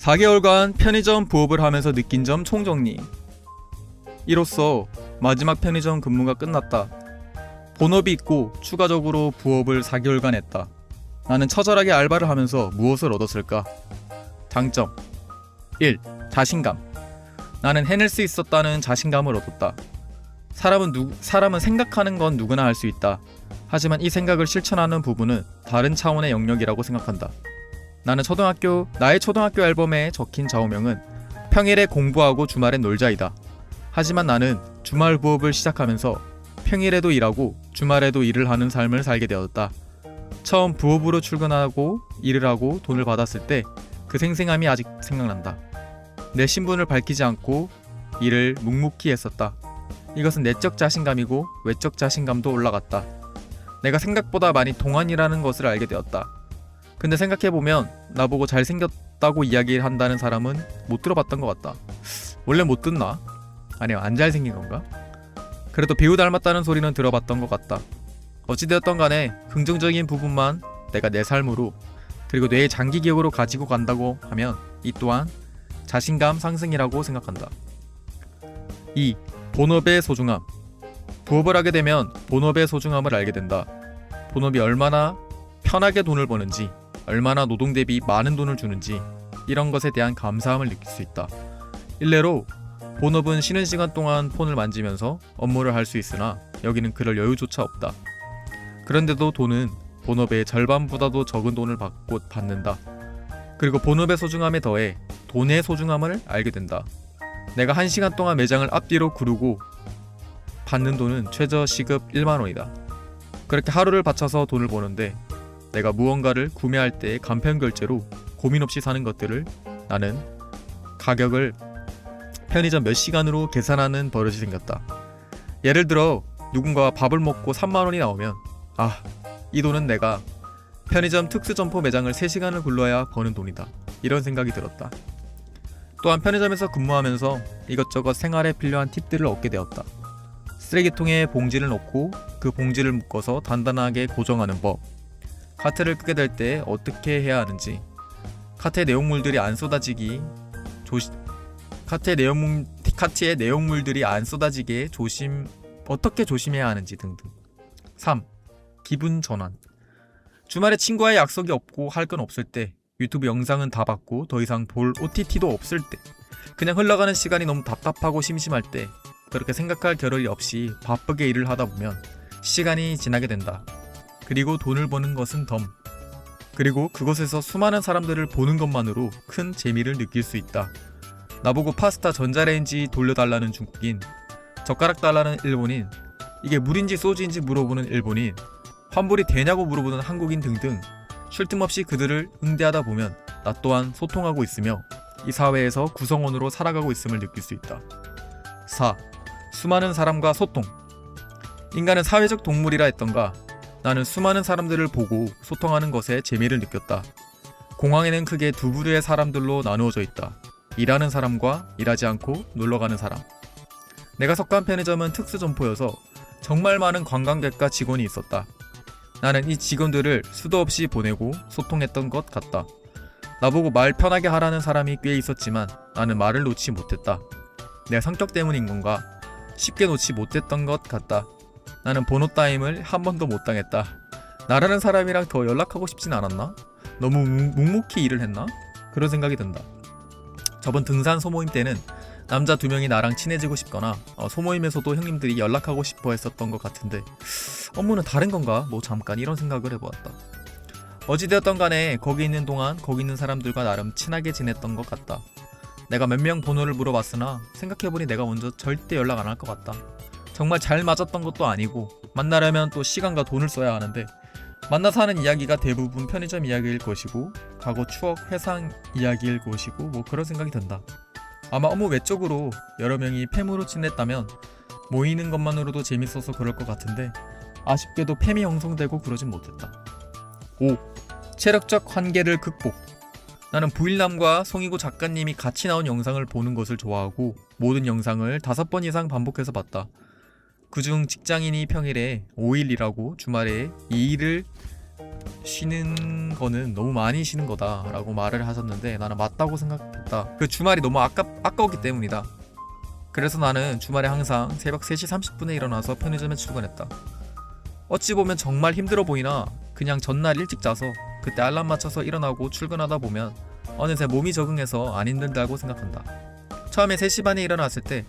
4개월간 편의점 부업을 하면서 느낀 점 총정리. 이로써 마지막 편의점 근무가 끝났다. 본업이 있고 추가적으로 부업을 4개월간 했다. 나는 처절하게 알바를 하면서 무엇을 얻었을까? 장점 1. 자신감. 나는 해낼 수 있었다는 자신감을 얻었다. 사람은 생각하는 건 누구나 할 수 있다. 하지만 이 생각을 실천하는 부분은 다른 차원의 영역이라고 생각한다. 나의 초등학교 앨범에 적힌 좌우명은 평일에 공부하고 주말엔 놀자이다. 하지만 나는 주말 부업을 시작하면서 평일에도 일하고 주말에도 일을 하는 삶을 살게 되었다. 처음 부업으로 출근하고 일을 하고 돈을 받았을 때 그 생생함이 아직 생각난다. 내 신분을 밝히지 않고 일을 묵묵히 했었다. 이것은 내적 자신감이고 외적 자신감도 올라갔다. 내가 생각보다 많이 동안이라는 것을 알게 되었다. 근데 생각해보면 나보고 잘생겼다고 이야기한다는 사람은 못 들어봤던 것 같다. 원래 못 듣나? 아니면 안 잘생긴 건가? 그래도 배우 닮았다는 소리는 들어봤던 것 같다. 어찌되었던 간에 긍정적인 부분만 내가 내 삶으로 그리고 뇌의 장기 기억으로 가지고 간다고 하면 이 또한 자신감 상승이라고 생각한다. 2. 본업의 소중함. 부업을 하게 되면 본업의 소중함을 알게 된다. 본업이 얼마나 편하게 돈을 버는지, 얼마나 노동 대비 많은 돈을 주는지 이런 것에 대한 감사함을 느낄 수 있다. 일례로 본업은 쉬는 시간 동안 폰을 만지면서 업무를 할 수 있으나 여기는 그럴 여유조차 없다. 그런데도 돈은 본업의 절반보다도 적은 돈을 받는다. 그리고 본업의 소중함에 더해 돈의 소중함을 알게 된다. 내가 1시간 동안 매장을 앞뒤로 구르고 받는 돈은 최저 시급 1만원이다. 그렇게 하루를 바쳐서 돈을 버는데 내가 무언가를 구매할 때 간편 결제로 고민 없이 사는 것들을 나는 가격을 편의점 몇 시간으로 계산하는 버릇이 생겼다. 예를 들어 누군가가 밥을 먹고 3만원이 나오면 이 돈은 내가 편의점 특수점포 매장을 3시간을 굴러야 버는 돈이다. 이런 생각이 들었다. 또한 편의점에서 근무하면서 이것저것 생활에 필요한 팁들을 얻게 되었다. 쓰레기통에 봉지를 넣고 그 봉지를 묶어서 단단하게 고정하는 법, 카트를 끄게 될 때 어떻게 해야 하는지, 카트의 내용물들이 안 쏟아지게 어떻게 조심해야 하는지 등등. 3. 기분 전환. 주말에 친구와의 약속이 없고 할 건 없을 때, 유튜브 영상은 다 봤고 더 이상 볼 OTT도 없을 때, 그냥 흘러가는 시간이 너무 답답하고 심심할 때, 그렇게 생각할 겨를이 없이 바쁘게 일을 하다 보면 시간이 지나게 된다. 그리고 돈을 버는 것은 덤. 그리고 그곳에서 수많은 사람들을 보는 것만으로 큰 재미를 느낄 수 있다. 나보고 파스타 전자레인지 돌려달라는 중국인, 젓가락 달라는 일본인, 이게 물인지 소주인지 물어보는 일본인, 환불이 되냐고 물어보는 한국인 등등 쉴 틈 없이 그들을 응대하다 보면 나 또한 소통하고 있으며 이 사회에서 구성원으로 살아가고 있음을 느낄 수 있다. 4. 수많은 사람과 소통. 인간은 사회적 동물이라 했던가. 나는 수많은 사람들을 보고 소통하는 것에 재미를 느꼈다. 공항에는 크게 두 부류의 사람들로 나누어져 있다. 일하는 사람과 일하지 않고 놀러가는 사람. 내가 속한 편의점은 특수점포여서 정말 많은 관광객과 직원이 있었다. 나는 이 직원들을 수도 없이 보내고 소통했던 것 같다. 나보고 말 편하게 하라는 사람이 꽤 있었지만 나는 말을 놓지 못했다. 내 성격 때문인 건가? 쉽게 놓지 못했던 것 같다. 나는 번호 따임을 한 번도 못 당했다. 나라는 사람이랑 더 연락하고 싶진 않았나? 너무 묵묵히 일을 했나? 그런 생각이 든다. 저번 등산 소모임 때는 남자 2명이 나랑 친해지고 싶거나 소모임에서도 형님들이 연락하고 싶어 했었던 것 같은데 업무는 다른 건가? 잠깐 이런 생각을 해보았다. 어찌되었던 간에 거기 있는 동안 거기 있는 사람들과 나름 친하게 지냈던 것 같다. 내가 몇 명 번호를 물어봤으나 생각해보니 내가 먼저 절대 연락 안 할 것 같다. 정말 잘 맞았던 것도 아니고 만나려면 또 시간과 돈을 써야 하는데 만나서 하는 이야기가 대부분 편의점 이야기일 것이고 과거 추억 회상 이야기일 것이고 그런 생각이 든다. 아마 업무 외적으로 여러 명이 팸으로 친했다면 모이는 것만으로도 재밌어서 그럴 것 같은데 아쉽게도 팸이 형성되고 그러진 못했다. 5. 체력적 한계를 극복. 나는 부일남과 송이고 작가님이 같이 나온 영상을 보는 것을 좋아하고 모든 영상을 5번 이상 반복해서 봤다. 그중 직장인이 평일에 5일 일하고 주말에 2일을 쉬는 거는 너무 많이 쉬는 거다 라고 말을 하셨는데 나는 맞다고 생각했다. 그 주말이 너무 아까웠기 때문이다. 그래서 나는 주말에 항상 새벽 3시 30분에 일어나서 편의점에 출근했다. 어찌 보면 정말 힘들어 보이나 그냥 전날 일찍 자서 그때 알람 맞춰서 일어나고 출근하다 보면 어느새 몸이 적응해서 안 힘들다고 생각한다. 처음에 3시 반에 일어났을 때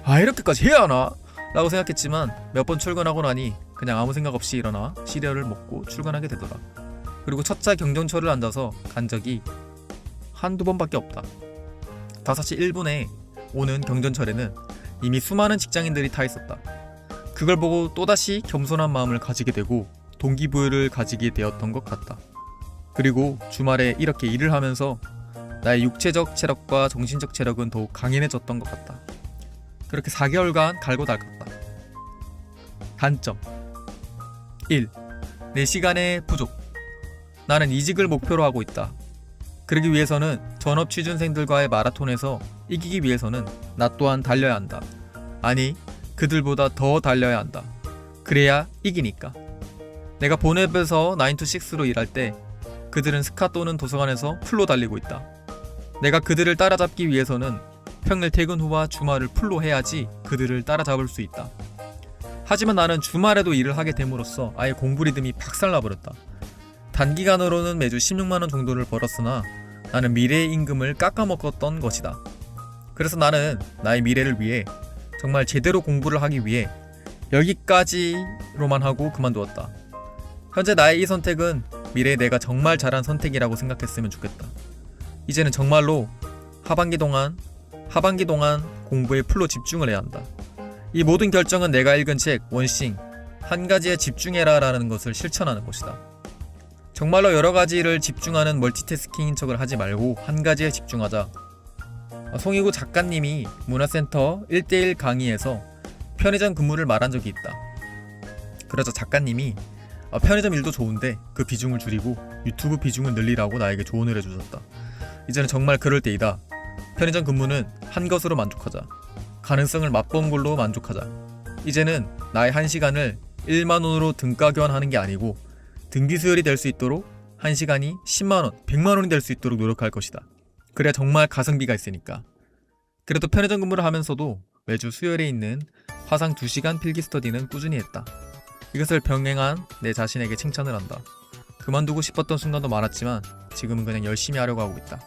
이렇게까지 해야 하나? 라고 생각했지만 몇 번 출근하고 나니 그냥 아무 생각 없이 일어나 시리얼을 먹고 출근하게 되더라. 그리고 첫차 경전철을 앉아서 간 적이 한두 번밖에 없다. 5시 1분에 오는 경전철에는 이미 수많은 직장인들이 타 있었다. 그걸 보고 또다시 겸손한 마음을 가지게 되고 동기부여를 가지게 되었던 것 같다. 그리고 주말에 이렇게 일을 하면서 나의 육체적 체력과 정신적 체력은 더욱 강인해졌던 것 같다. 그렇게 4개월간 갈고 닦았다. 단점 1. 내 시간의 부족. 나는 이직을 목표로 하고 있다. 그러기 위해서는 전업 취준생들과의 마라톤에서 이기기 위해서는 나 또한 달려야 한다. 아니, 그들보다 더 달려야 한다. 그래야 이기니까. 내가 본업에서 9to6로 일할 때 그들은 스카 또는 도서관에서 풀로 달리고 있다. 내가 그들을 따라잡기 위해서는 평일 퇴근 후와 주말을 풀로 해야지 그들을 따라잡을 수 있다. 하지만 나는 주말에도 일을 하게 됨으로써 아예 공부 리듬이 박살나버렸다. 단기간으로는 매주 16만원 정도를 벌었으나 나는 미래의 임금을 깎아먹었던 것이다. 그래서 나는 나의 미래를 위해 정말 제대로 공부를 하기 위해 여기까지로만 하고 그만두었다. 현재 나의 이 선택은 미래에 내가 정말 잘한 선택이라고 생각했으면 좋겠다. 이제는 정말로 하반기 동안 공부에 풀로 집중을 해야 한다. 이 모든 결정은 내가 읽은 책 원싱 한 가지에 집중해라 라는 것을 실천하는 것이다. 정말로 여러 가지를 집중하는 멀티태스킹인 척을 하지 말고 한 가지에 집중하자. 송희구 작가님이 문화센터 1:1 강의에서 편의점 근무를 말한 적이 있다. 그러자 작가님이 편의점 일도 좋은데 그 비중을 줄이고 유튜브 비중을 늘리라고 나에게 조언을 해주셨다. 이제는 정말 그럴 때이다. 편의점 근무는 한 것으로 만족하자. 가능성을 맛본 걸로 만족하자. 이제는 나의 1시간을 1만원으로 등가 교환하는 게 아니고 등기 수열이 될 수 있도록 1시간이 10만원, 100만원이 될 수 있도록 노력할 것이다. 그래야 정말 가성비가 있으니까. 그래도 편의점 근무를 하면서도 매주 수열에 있는 화상 2시간 필기 스터디는 꾸준히 했다. 이것을 병행한 내 자신에게 칭찬을 한다. 그만두고 싶었던 순간도 많았지만 지금은 그냥 열심히 하려고 하고 있다.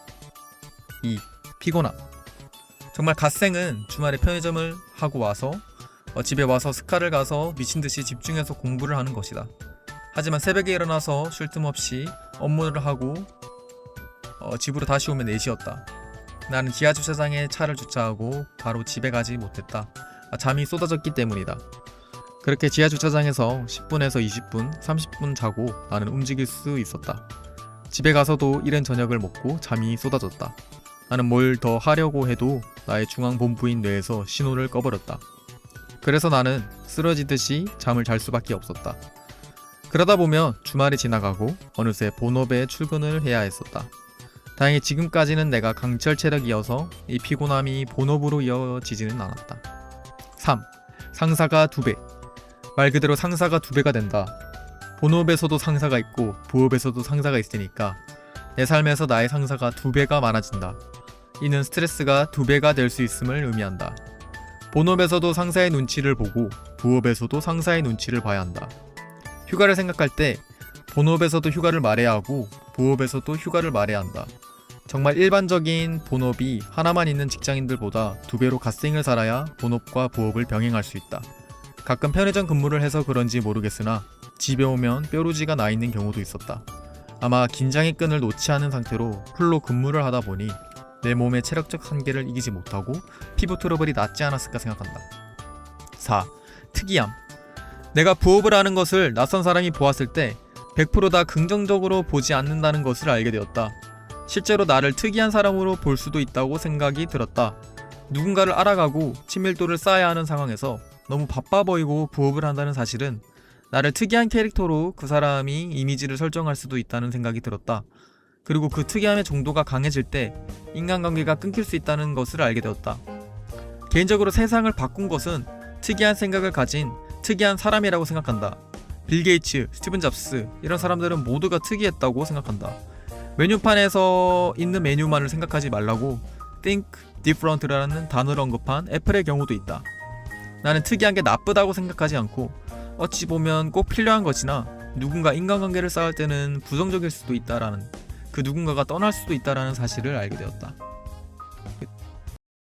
2. 피곤함. 정말 갓생은 주말에 편의점을 하고 와서 집에 와서 스카를 가서 미친듯이 집중해서 공부를 하는 것이다. 하지만 새벽에 일어나서 쉴 틈 없이 업무를 하고 집으로 다시 오면 4시였다. 나는 지하 주차장에 차를 주차하고 바로 집에 가지 못했다. 잠이 쏟아졌기 때문이다. 그렇게 지하 주차장에서 10분에서 20분, 30분 자고 나는 움직일 수 있었다. 집에 가서도 이른 저녁을 먹고 잠이 쏟아졌다. 나는 뭘 더 하려고 해도 나의 중앙본부인 뇌에서 신호를 꺼버렸다. 그래서 나는 쓰러지듯이 잠을 잘 수밖에 없었다. 그러다 보면 주말이 지나가고 어느새 본업에 출근을 해야 했었다. 다행히 지금까지는 내가 강철 체력이어서 이 피곤함이 본업으로 이어지지는 않았다. 3. 상사가 2배. 말 그대로 상사가 2배가 된다. 본업에서도 상사가 있고 부업에서도 상사가 있으니까 내 삶에서 나의 상사가 2배가 많아진다. 이는 스트레스가 2배가 될 수 있음을 의미한다. 본업에서도 상사의 눈치를 보고 부업에서도 상사의 눈치를 봐야 한다. 휴가를 생각할 때 본업에서도 휴가를 말해야 하고 부업에서도 휴가를 말해야 한다. 정말 일반적인 본업이 하나만 있는 직장인들보다 2배로 갓생을 살아야 본업과 부업을 병행할 수 있다. 가끔 편의점 근무를 해서 그런지 모르겠으나 집에 오면 뾰루지가 나 있는 경우도 있었다. 아마 긴장의 끈을 놓지 않은 상태로 풀로 근무를 하다 보니 내 몸의 체력적 한계를 이기지 못하고 피부 트러블이 낫지 않았을까 생각한다. 4. 특이함. 내가 부업을 하는 것을 낯선 사람이 보았을 때 100% 다 긍정적으로 보지 않는다는 것을 알게 되었다. 실제로 나를 특이한 사람으로 볼 수도 있다고 생각이 들었다. 누군가를 알아가고 친밀도를 쌓아야 하는 상황에서 너무 바빠 보이고 부업을 한다는 사실은 나를 특이한 캐릭터로 그 사람이 이미지를 설정할 수도 있다는 생각이 들었다. 그리고 그 특이함의 정도가 강해질 때 인간관계가 끊길 수 있다는 것을 알게 되었다. 개인적으로 세상을 바꾼 것은 특이한 생각을 가진 특이한 사람이라고 생각한다. 빌 게이츠, 스티븐 잡스 이런 사람들은 모두가 특이했다고 생각한다. 메뉴판에서 있는 메뉴만을 생각하지 말라고 think different라는 단어를 언급한 애플의 경우도 있다. 나는 특이한 게 나쁘다고 생각하지 않고 어찌 보면 꼭 필요한 것이나 누군가 인간관계를 쌓을 때는 부정적일 수도 있다라는, 그 누군가가 떠날 수도 있다라는 사실을 알게 되었다.